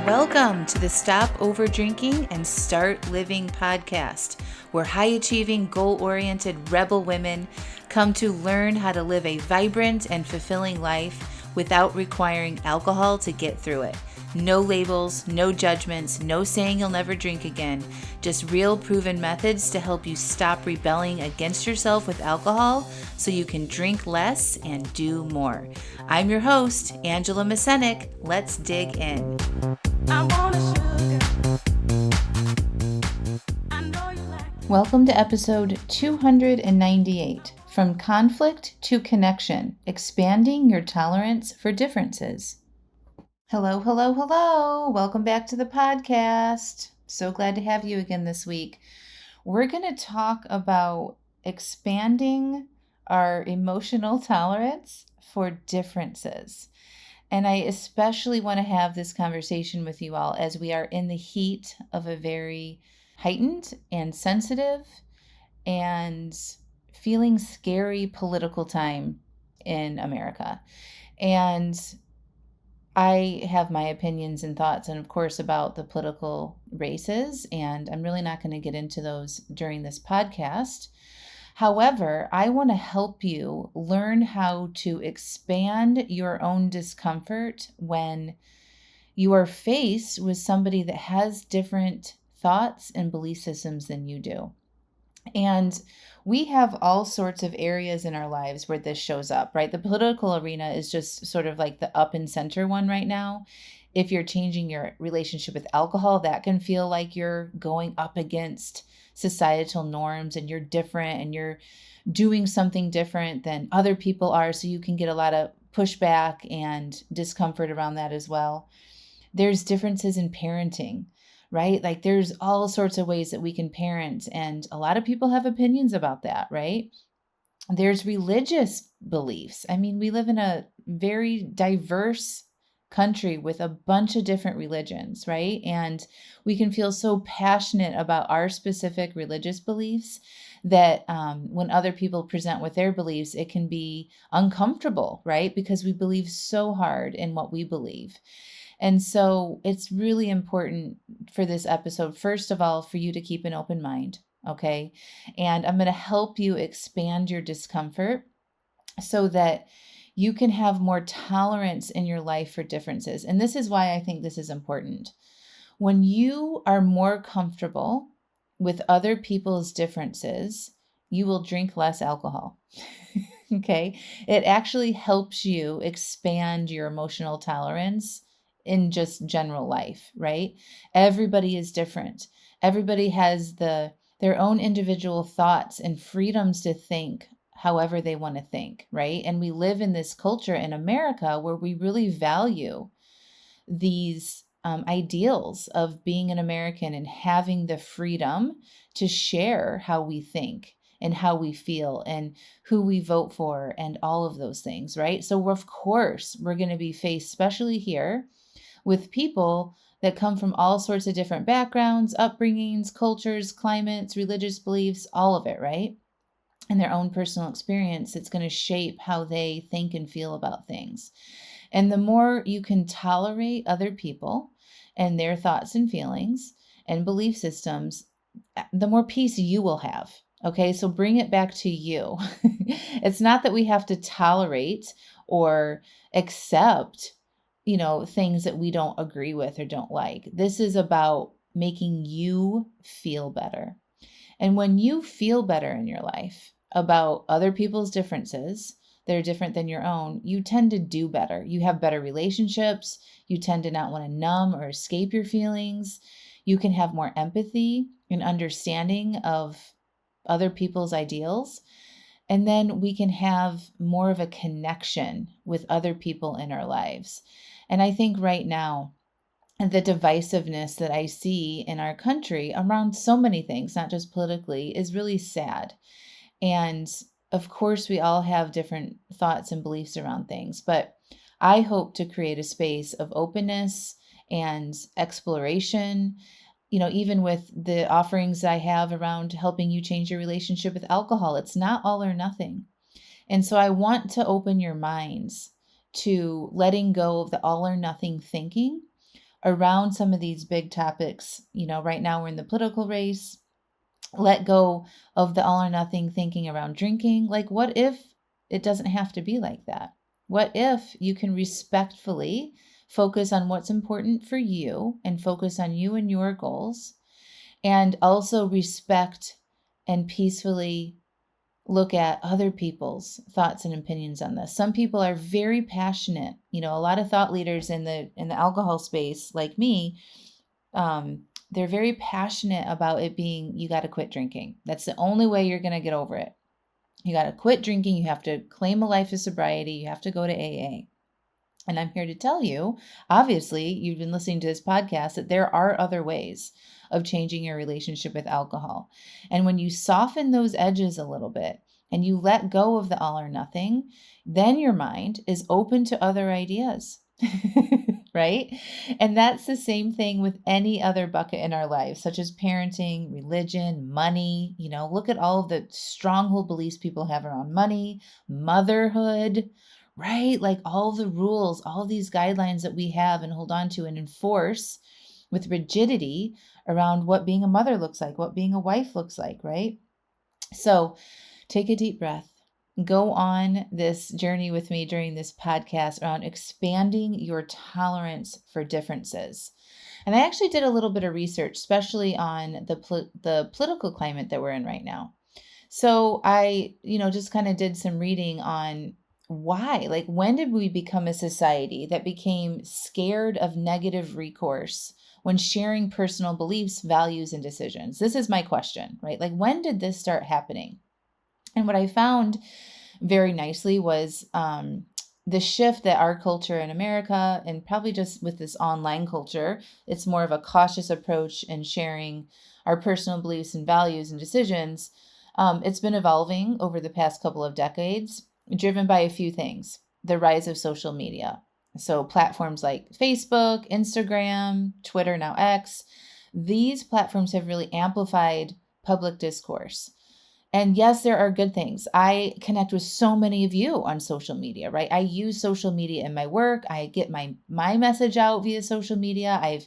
Welcome to the Stop Over Drinking and Start Living podcast, where high-achieving, goal-oriented rebel women come to learn how to live a vibrant and fulfilling life without requiring alcohol to get through it. No labels, no judgments, no saying you'll never drink again. Just real proven methods to help you stop rebelling against yourself with alcohol so you can drink less and do more. I'm your host, Angela Mascenik. Let's dig in. Welcome to episode 298, From Conflict to Connection, Expanding Your Tolerance for Differences. Hello. Welcome back to the podcast. So glad to have you again this week. We're going to talk about expanding our emotional tolerance for differences. And I especially want to have this conversation with you all as we are in the heat of a very heightened and sensitive and feeling scary political time in America. And I have my opinions and thoughts, and of course, about the political races, and I'm really not going to get into those during this podcast. However, I want to help you learn how to expand your own discomfort when you are faced with somebody that has different thoughts and belief systems than you do. And we have all sorts of areas in our lives where this shows up, right? The political arena is just sort of like the up and center one right now. If you're changing your relationship with alcohol, that can feel like you're going up against societal norms and you're different and you're doing something different than other people are. So you can get a lot of pushback and discomfort around that as well. There's differences in parenting, right? Like there's all sorts of ways that we can parent, and a lot of people have opinions about that, right? There's religious beliefs. I mean, we live in a very diverse country with a bunch of different religions, right? And we can feel so passionate about our specific religious beliefs that when other people present with their beliefs, it can be uncomfortable, right? Because we believe so hard in what we believe. And so it's really important for this episode, first of all, for you to keep an open mind, okay? And I'm going to help you expand your discomfort so that you can have more tolerance in your life for differences. And this is why I think this is important. When you are more comfortable with other people's differences, you will drink less alcohol. Okay? It actually helps you expand your emotional tolerance in just general life, right? Everybody is different. Everybody has their own individual thoughts and freedoms to think however they want to think, right? And we live in this culture in America where we really value these ideals of being an American and having the freedom to share how we think and how we feel and who we vote for and all of those things, right? So of course, we're going to be faced, especially here, with people that come from all sorts of different backgrounds, upbringings, cultures, climates, religious beliefs, all of it, right? And their own personal experience, it's going to shape how they think and feel about things. And the more you can tolerate other people and their thoughts and feelings and belief systems, the more peace you will have. Okay, so bring it back to you. It's not that we have to tolerate or accept, things that we don't agree with or don't like. This is about making you feel better. And when you feel better in your life about other people's differences that are different than your own, you tend to do better. You have better relationships. You tend to not want to numb or escape your feelings. You can have more empathy and understanding of other people's ideals. And then we can have more of a connection with other people in our lives. And I think right now, the divisiveness that I see in our country around so many things, not just politically, is really sad. And of course, we all have different thoughts and beliefs around things, but I hope to create a space of openness and exploration, even with the offerings I have around helping you change your relationship with alcohol. It's not all or nothing. And so I want to open your minds to letting go of the all or nothing thinking around some of these big topics. Right now we're in the political race. Let go of the all or nothing thinking around drinking. Like, what if it doesn't have to be like that? What if you can respectfully focus on what's important for you and focus on you and your goals, and also respect and peacefully look at other people's thoughts and opinions on this? Some people are very passionate. A lot of thought leaders in the alcohol space, like me, they're very passionate about it being, you got to quit drinking. That's the only way you're going to get over it. You got to quit drinking. You have to claim a life of sobriety. You have to go to AA. And I'm here to tell you, obviously, you've been listening to this podcast, that there are other ways of changing your relationship with alcohol. And when you soften those edges a little bit and you let go of the all or nothing, then your mind is open to other ideas. Right? And that's the same thing with any other bucket in our lives, such as parenting, religion, money. Look at all of the stronghold beliefs people have around money, motherhood, right? Like all the rules, all these guidelines that we have and hold on to and enforce with rigidity around what being a mother looks like, what being a wife looks like, right? So take a deep breath. Go on this journey with me during this podcast around expanding your tolerance for differences. And I actually did a little bit of research, especially on the political climate that we're in right now. So I, just kind of did some reading on why, like, when did we become a society that became scared of negative recourse when sharing personal beliefs, values, and decisions? This is my question, right? Like, when did this start happening? And what I found very nicely was the shift that our culture in America, and probably just with this online culture, it's more of a cautious approach in sharing our personal beliefs and values and decisions. It's been evolving over the past couple of decades, driven by a few things. The rise of social media. So platforms like Facebook, Instagram, Twitter, now X, these platforms have really amplified public discourse. And yes, there are good things. I connect with so many of you on social media, right? I use social media in my work. I get my message out via social media. I've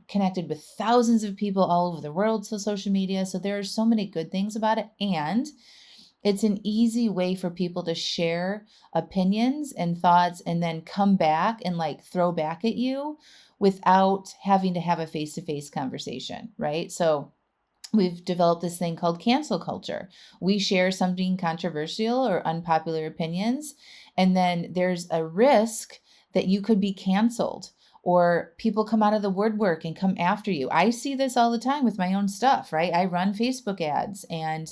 connected with thousands of people all over the world through social media. So there are so many good things about it. And it's an easy way for people to share opinions and thoughts and then come back and like throw back at you without having to have a face-to-face conversation, right? So we've developed this thing called cancel culture. We share something controversial or unpopular opinions, and then there's a risk that you could be canceled or people come out of the woodwork and come after you. I see this all the time with my own stuff, right? I run Facebook ads, and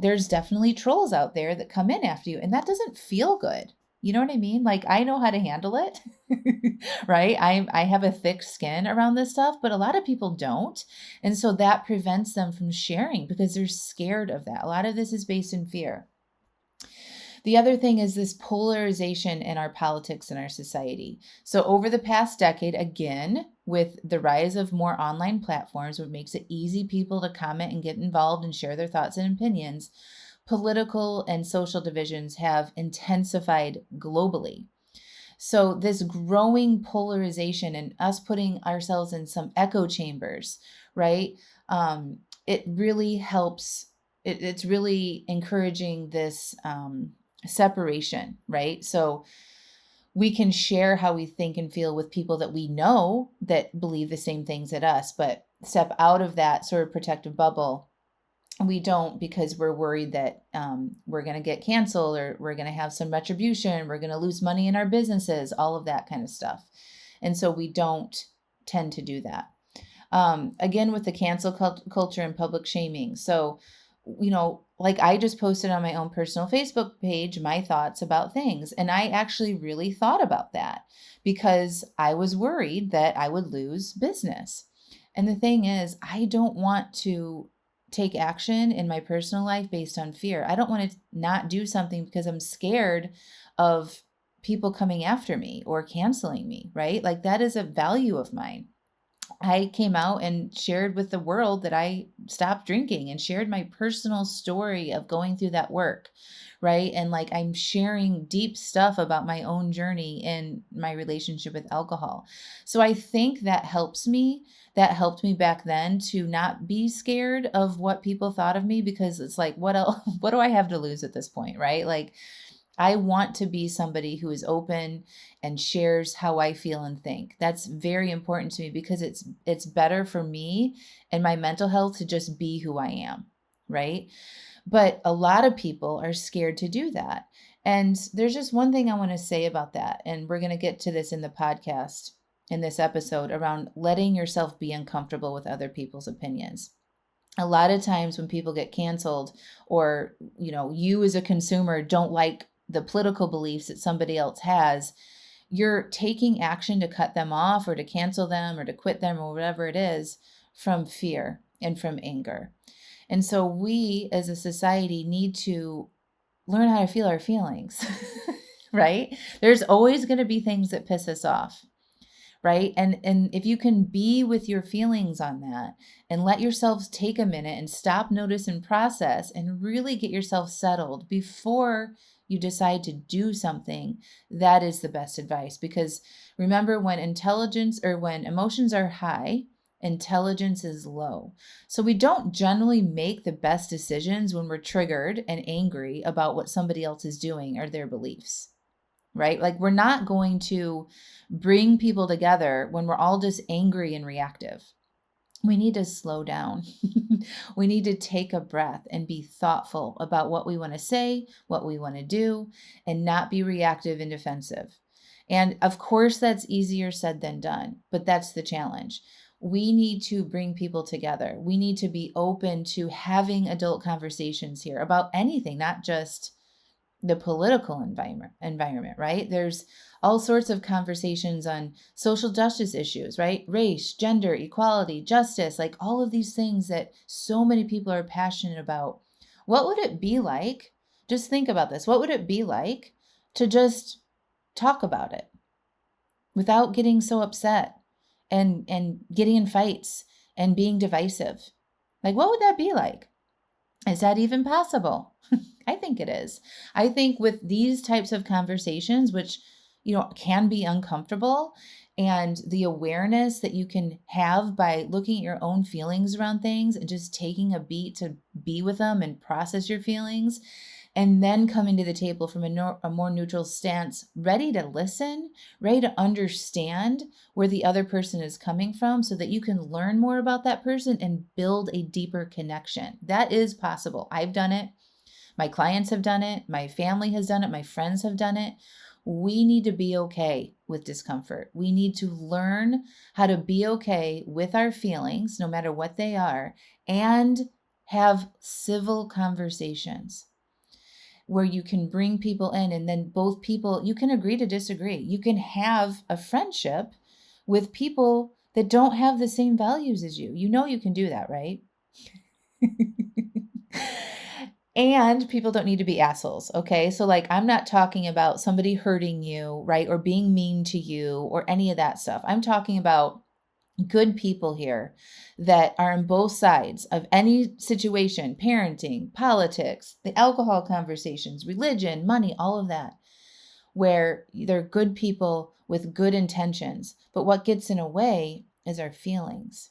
there's definitely trolls out there that come in after you, and that doesn't feel good. You know what I mean? Like, I know how to handle it, right? I have a thick skin around this stuff, but a lot of people don't. And so that prevents them from sharing because they're scared of that. A lot of this is based in fear. The other thing is this polarization in our politics and our society. So over the past decade, again, with the rise of more online platforms, which makes it easy people to comment and get involved and share their thoughts and opinions, political and social divisions have intensified globally. So this growing polarization and us putting ourselves in some echo chambers, right? It really helps. It's really encouraging this separation, right? So we can share how we think and feel with people that we know that believe the same things as us, but step out of that sort of protective bubble. We don't, because we're worried that we're going to get canceled or we're going to have some retribution. We're going to lose money in our businesses, all of that kind of stuff. And so we don't tend to do that. Again, with the cancel culture and public shaming. So, like I just posted on my own personal Facebook page, my thoughts about things. And I actually really thought about that because I was worried that I would lose business. And the thing is, I don't want to take action in my personal life based on fear. I don't want to not do something because I'm scared of people coming after me or canceling me, right? Like, that is a value of mine. I came out and shared with the world that I stopped drinking and shared my personal story of going through that work, right? And like I'm sharing deep stuff about my own journey in my relationship with alcohol. So I think that helps me. That helped me back then to not be scared of what people thought of me, because it's like, what else, what do I have to lose at this point, right? Like I want to be somebody who is open and shares how I feel and think. That's very important to me because it's better for me and my mental health to just be who I am, right? But a lot of people are scared to do that. And there's just one thing I want to say about that, and we're going to get to this in the podcast in this episode around letting yourself be uncomfortable with other people's opinions. A lot of times when people get canceled, or you as a consumer don't like the political beliefs that somebody else has, you're taking action to cut them off or to cancel them or to quit them or whatever it is, from fear and from anger. And so we as a society need to learn how to feel our feelings. Right? There's always going to be things that piss us off, right? And if you can be with your feelings on that and let yourselves take a minute and stop, notice, and process, and really get yourself settled before you decide to do something, that is the best advice. Because remember, when emotions are high, intelligence is low. So we don't generally make the best decisions when we're triggered and angry about what somebody else is doing or their beliefs, right? Like we're not going to bring people together when we're all just angry and reactive. We need to slow down. We need to take a breath and be thoughtful about what we want to say, what we want to do, and not be reactive and defensive. And of course, that's easier said than done, but that's the challenge. We need to bring people together. We need to be open to having adult conversations here about anything, not just the political environment, right? There's all sorts of conversations on social justice issues, right? Race, gender, equality, justice, like all of these things that so many people are passionate about. What would it be like? Just think about this. What would it be like to just talk about it without getting so upset and getting in fights and being divisive? Like, what would that be like? Is that even possible? I think it is. I think with these types of conversations, which, can be uncomfortable, and the awareness that you can have by looking at your own feelings around things and just taking a beat to be with them and process your feelings, and then coming to the table from a more neutral stance, ready to listen, ready to understand where the other person is coming from so that you can learn more about that person and build a deeper connection. That is possible. I've done it. My clients have done it. My family has done it. My friends have done it. We need to be okay with discomfort. We need to learn how to be okay with our feelings, no matter what they are, and have civil conversations where you can bring people in, and then both people, you can agree to disagree. You can have a friendship with people that don't have the same values as you. You can do that, right? And people don't need to be assholes, okay? So like, I'm not talking about somebody hurting you, right? Or being mean to you or any of that stuff. I'm talking about good people here that are on both sides of any situation: parenting, politics, the alcohol conversations, religion, money, all of that, where they're good people with good intentions. But what gets in a way is our feelings.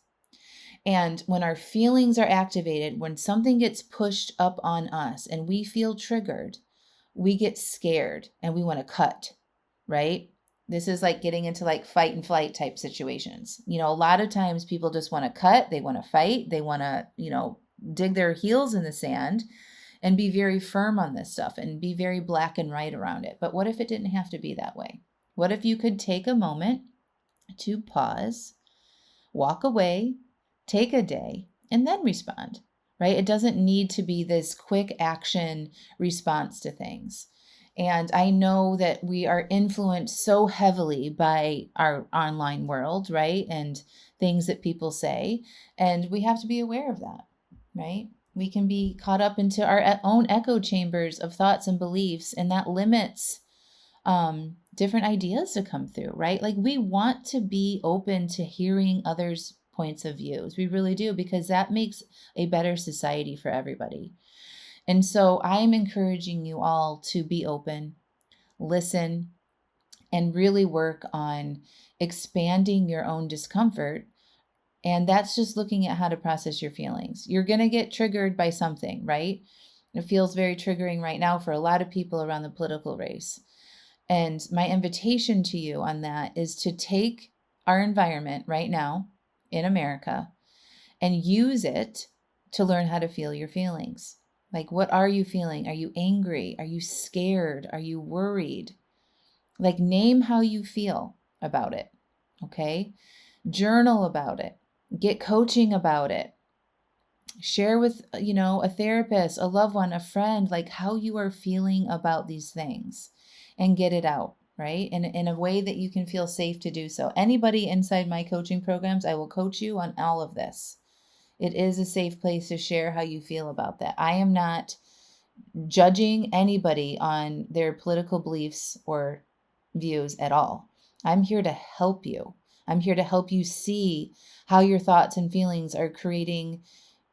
And when our feelings are activated, when something gets pushed up on us and we feel triggered, we get scared and we want to cut, right? This is like getting into like fight and flight type situations. A lot of times people just want to cut, they want to fight, they want to, dig their heels in the sand and be very firm on this stuff and be very black and white around it. But what if it didn't have to be that way? What if you could take a moment to pause, walk away, take a day, and then respond, right? It doesn't need to be this quick action response to things. And I know that we are influenced so heavily by our online world, right? And things that people say. And we have to be aware of that, right? We can be caught up into our own echo chambers of thoughts and beliefs, and that limits different ideas to come through, right? Like we want to be open to hearing others' points of views. We really do, because that makes a better society for everybody. And so I'm encouraging you all to be open, listen, and really work on expanding your own discomfort. And that's just looking at how to process your feelings. You're going to get triggered by something, right? It feels very triggering right now for a lot of people around the political race. And my invitation to you on that is to take our environment right now in America and use it to learn how to feel your feelings. Like, what are you feeling? Are you angry? Are you scared? Are you worried? Like, name how you feel about it. Okay. Journal about it. Get coaching about it. Share with, a therapist, a loved one, a friend, like how you are feeling about these things, and get it out, right? In a way that you can feel safe to do so. Anybody inside my coaching programs, I will coach you on all of this. It is a safe place to share how you feel about that. I am not judging anybody on their political beliefs or views at all. I'm here to help you. I'm here to help you see how your thoughts and feelings are creating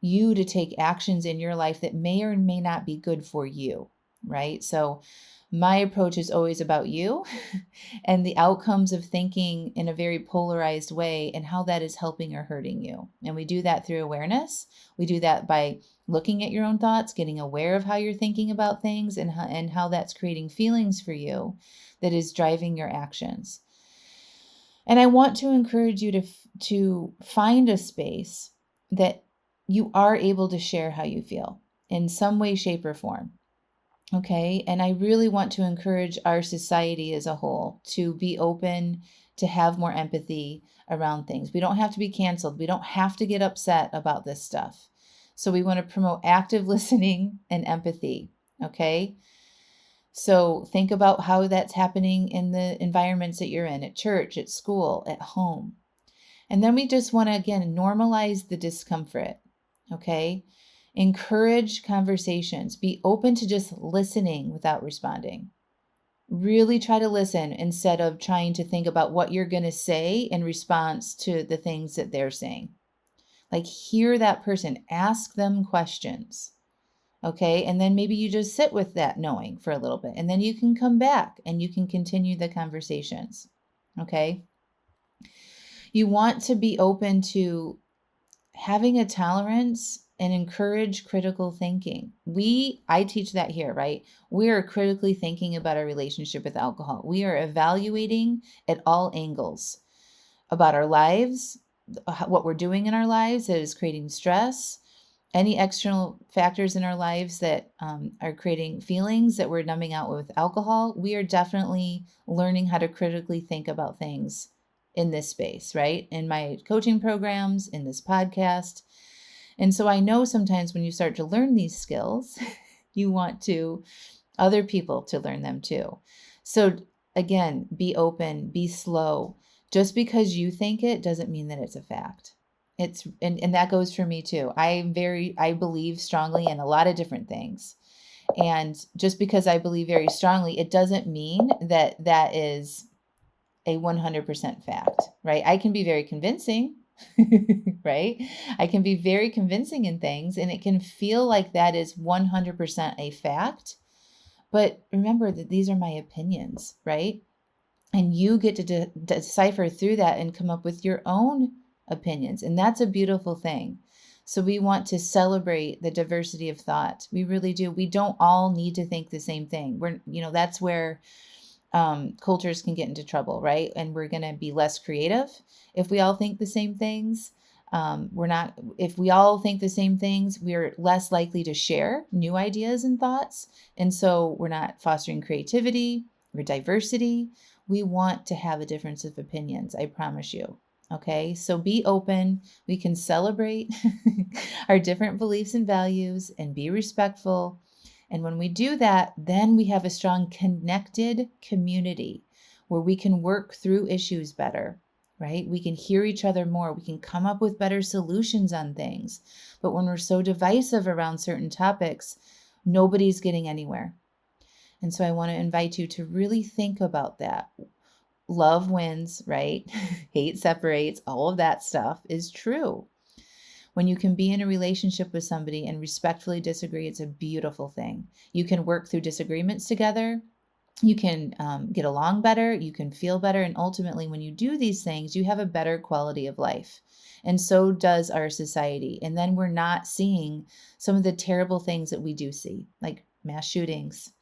you to take actions in your life that may or may not be good for you, right? So my approach is always about you and the outcomes of thinking in a very polarized way and how that is helping or hurting you. And we do that through awareness. We do that by looking at your own thoughts, getting aware of how you're thinking about things, and how that's creating feelings for you that is driving your actions. And I want to encourage you to find a space that you are able to share how you feel in some way, shape, or form. Okay. And I really want to encourage our society as a whole to be open, to have more empathy around things. We don't have to be canceled. We don't have to get upset about this stuff. So we want to promote active listening and empathy. Okay. So think about how that's happening in the environments that you're in, at church, at school, at home. And then we just want to, again, normalize the discomfort. Okay. Encourage conversations. Be open to just listening without responding. Really try to listen instead of trying to think about what you're going to say in response to the things that they're saying. Like, hear that person, ask them questions. Okay. And then maybe you just sit with that knowing for a little bit, and then you can come back and you can continue the conversations. Okay. You want to be open to having a tolerance and encourage critical thinking. I teach that here, right? We are critically thinking about our relationship with alcohol. We are evaluating at all angles about our lives, what we're doing in our lives that is creating stress, any external factors in our lives that are creating feelings that we're numbing out with alcohol. We are definitely learning how to critically think about things in this space, right? In my coaching programs, in this podcast. And so I know sometimes when you start to learn these skills, you want other people to learn them too. So again, be open, be slow. Just because you think it doesn't mean that it's a fact. And that goes for me too. I believe strongly in a lot of different things. And just because I believe very strongly, it doesn't mean that that is a 100% fact, right? I can be very convincing, right? I can be very convincing in things, and it can feel like that is 100% a fact. But remember that these are my opinions, right? And you get to decipher through that and come up with your own opinions. And that's a beautiful thing. So we want to celebrate the diversity of thought. We really do. We don't all need to think the same thing. That's where cultures can get into trouble, right? And we're going to be less creative if we all think the same things. If we all think the same things, we're less likely to share new ideas and thoughts. And so we're not fostering creativity or diversity. We want to have a difference of opinions, I promise you. Okay, so be open. We can celebrate our different beliefs and values and be respectful. And when we do that, then we have a strong connected community where we can work through issues better, right? We can hear each other more. We can come up with better solutions on things. But when we're so divisive around certain topics, nobody's getting anywhere. And so I want to invite you to really think about that. Love wins, right? Hate separates. All of that stuff is true. When you can be in a relationship with somebody and respectfully disagree, it's a beautiful thing. You can work through disagreements together. You can get along better. You can feel better. And ultimately, when you do these things, you have a better quality of life. And so does our society. And then we're not seeing some of the terrible things that we do see, like mass shootings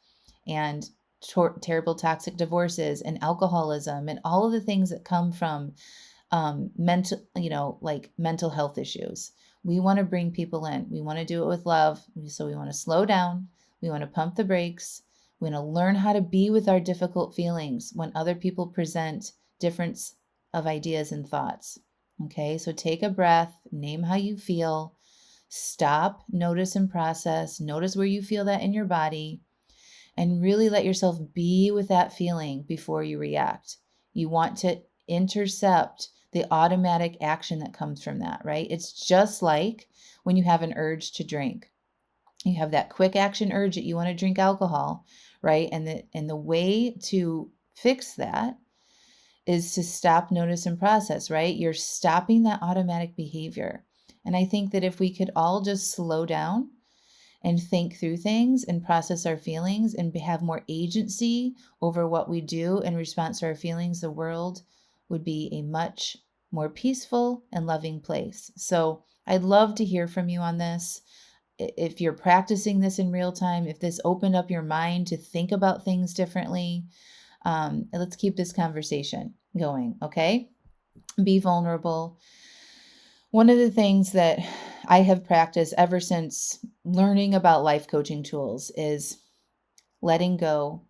and terrible toxic divorces and alcoholism and all of the things that come from mental health issues. We want to bring people in. We want to do it with love. So we want to slow down. We want to pump the brakes. We want to learn how to be with our difficult feelings when other people present difference of ideas and thoughts. Okay, so take a breath, name how you feel, stop, notice and process, notice where you feel that in your body, and really let yourself be with that feeling before you react. You want to intercept the automatic action that comes from that, right? It's just like when you have an urge to drink. You have that quick action urge that you want to drink alcohol, right? And the way to fix that is to stop, notice, and process, right? You're stopping that automatic behavior. And I think that if we could all just slow down and think through things and process our feelings and have more agency over what we do in response to our feelings, the world would be a much more peaceful and loving place. So I'd love to hear from you on this. If you're practicing this in real time, if this opened up your mind to think about things differently, let's keep this conversation going, okay? Be vulnerable. One of the things that I have practiced ever since learning about life coaching tools is letting go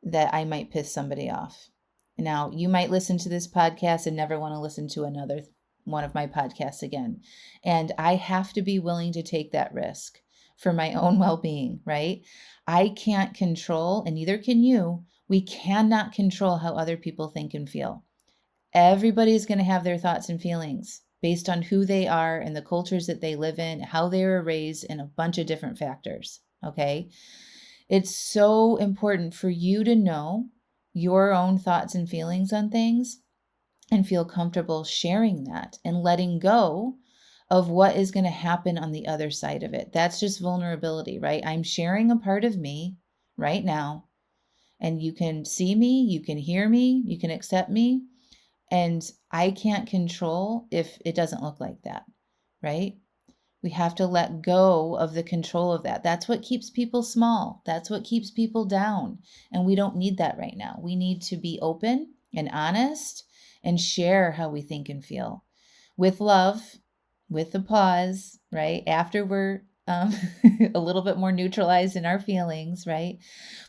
that I might piss somebody off. Now, you might listen to this podcast and never want to listen to another one of my podcasts again. And I have to be willing to take that risk for my own well-being, right? I can't control, and neither can you. We cannot control how other people think and feel. Everybody's going to have their thoughts and feelings based on who they are and the cultures that they live in, how they were raised, and a bunch of different factors, okay? It's so important for you to know your own thoughts and feelings on things and feel comfortable sharing that and letting go of what is going to happen on the other side of it. That's just vulnerability, right? I'm sharing a part of me right now, and you can see me, you can hear me, you can accept me, and I can't control if it doesn't look like that, right? We have to let go of the control of that. That's what keeps people small. That's what keeps people down. And we don't need that right now. We need to be open and honest and share how we think and feel with love, with the pause, right? After we're a little bit more neutralized in our feelings, right?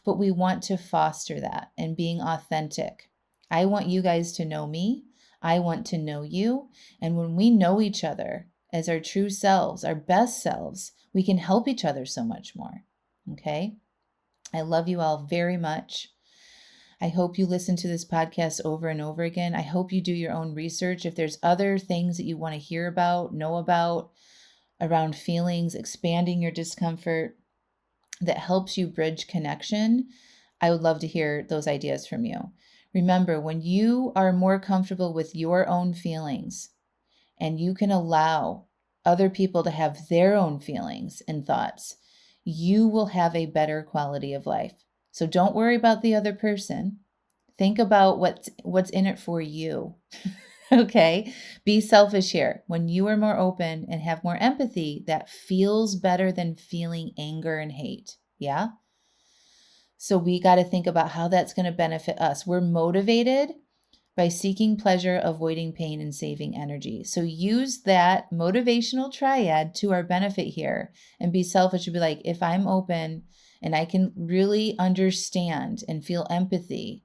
But we want to foster that and being authentic. I want you guys to know me. I want to know you. And when we know each other as our true selves, our best selves, we can help each other so much more. Okay? I love you all very much. I hope you listen to this podcast over and over again. I hope you do your own research. If there's other things that you want to hear about, know about around feelings, expanding your discomfort that helps you bridge connection, I would love to hear those ideas from you. Remember, when you are more comfortable with your own feelings and you can allow other people to have their own feelings and thoughts, you will have a better quality of life. So don't worry about the other person. Think about what's in it for you. Okay? Be selfish here. When you are more open and have more empathy, that feels better than feeling anger and hate. Yeah? So we got to think about how that's going to benefit us. We're motivated by seeking pleasure, avoiding pain, and saving energy. So use that motivational triad to our benefit here and be selfish and be like, if I'm open and I can really understand and feel empathy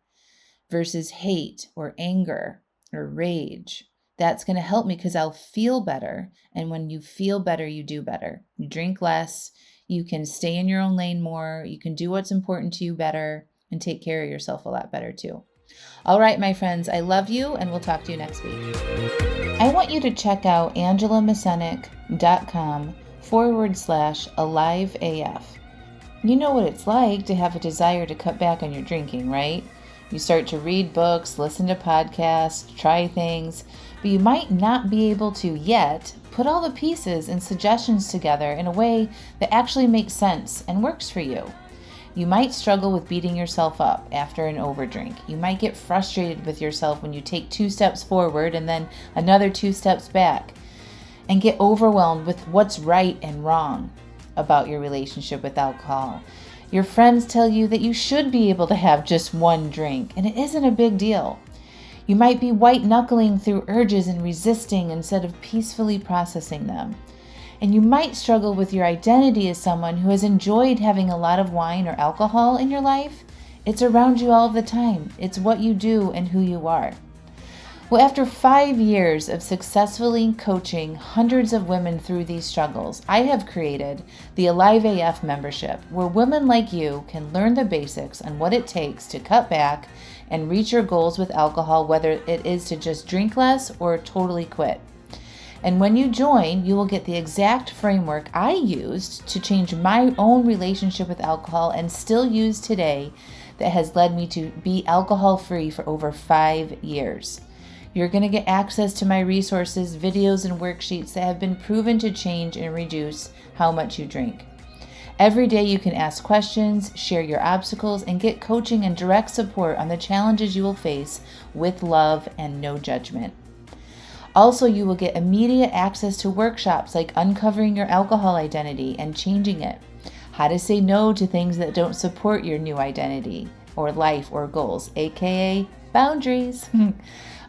versus hate or anger or rage, that's going to help me because I'll feel better. And when you feel better, you do better. You drink less. You can stay in your own lane more. You can do what's important to you better and take care of yourself a lot better too. All right, my friends, I love you and we'll talk to you next week. I want you to check out angelamascenik.com/aliveaf. You know what it's like to have a desire to cut back on your drinking, right? You start to read books, listen to podcasts, try things, but you might not be able to yet put all the pieces and suggestions together in a way that actually makes sense and works for you. You might struggle with beating yourself up after an overdrink. You might get frustrated with yourself when you take 2 steps forward and then another 2 steps back, and get overwhelmed with what's right and wrong about your relationship with alcohol. Your friends tell you that you should be able to have just 1 drink, and it isn't a big deal. You might be white-knuckling through urges and resisting instead of peacefully processing them. And you might struggle with your identity as someone who has enjoyed having a lot of wine or alcohol in your life. It's around you all the time. It's what you do and who you are. Well, after 5 years of successfully coaching hundreds of women through these struggles, I have created the Alive AF membership, where women like you can learn the basics on what it takes to cut back and reach your goals with alcohol, whether it is to just drink less or totally quit. And when you join, you will get the exact framework I used to change my own relationship with alcohol and still use today, that has led me to be alcohol-free for over 5 years. You're going to get access to my resources, videos, and worksheets that have been proven to change and reduce how much you drink. Every day you can ask questions, share your obstacles, and get coaching and direct support on the challenges you will face with love and no judgment. Also, you will get immediate access to workshops like uncovering your alcohol identity and changing it, how to say no to things that don't support your new identity or life or goals, aka boundaries,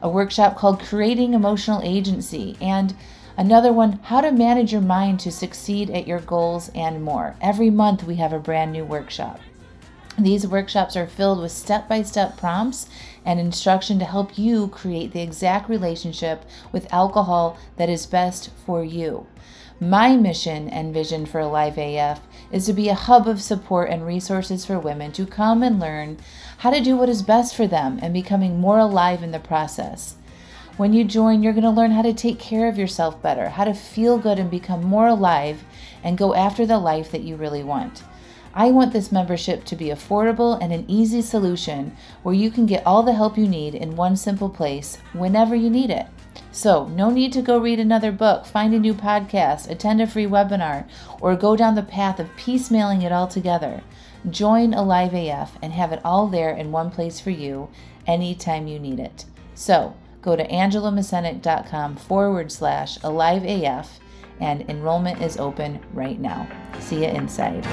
a workshop called Creating Emotional Agency, and another one, How to Manage Your Mind to Succeed at Your Goals, and more. Every month we have a brand new workshop. These workshops are filled with step-by-step prompts and instruction to help you create the exact relationship with alcohol that is best for you. My mission and vision for Alive AF is to be a hub of support and resources for women to come and learn how to do what is best for them and becoming more alive in the process. When you join, you're going to learn how to take care of yourself better, how to feel good and become more alive and go after the life that you really want. I want this membership to be affordable and an easy solution where you can get all the help you need in one simple place whenever you need it. So, no need to go read another book, find a new podcast, attend a free webinar, or go down the path of piecemealing it all together. Join Alive AF and have it all there in one place for you anytime you need it. So, go to angelamascenik.com/AliveAF, and enrollment is open right now. See you inside.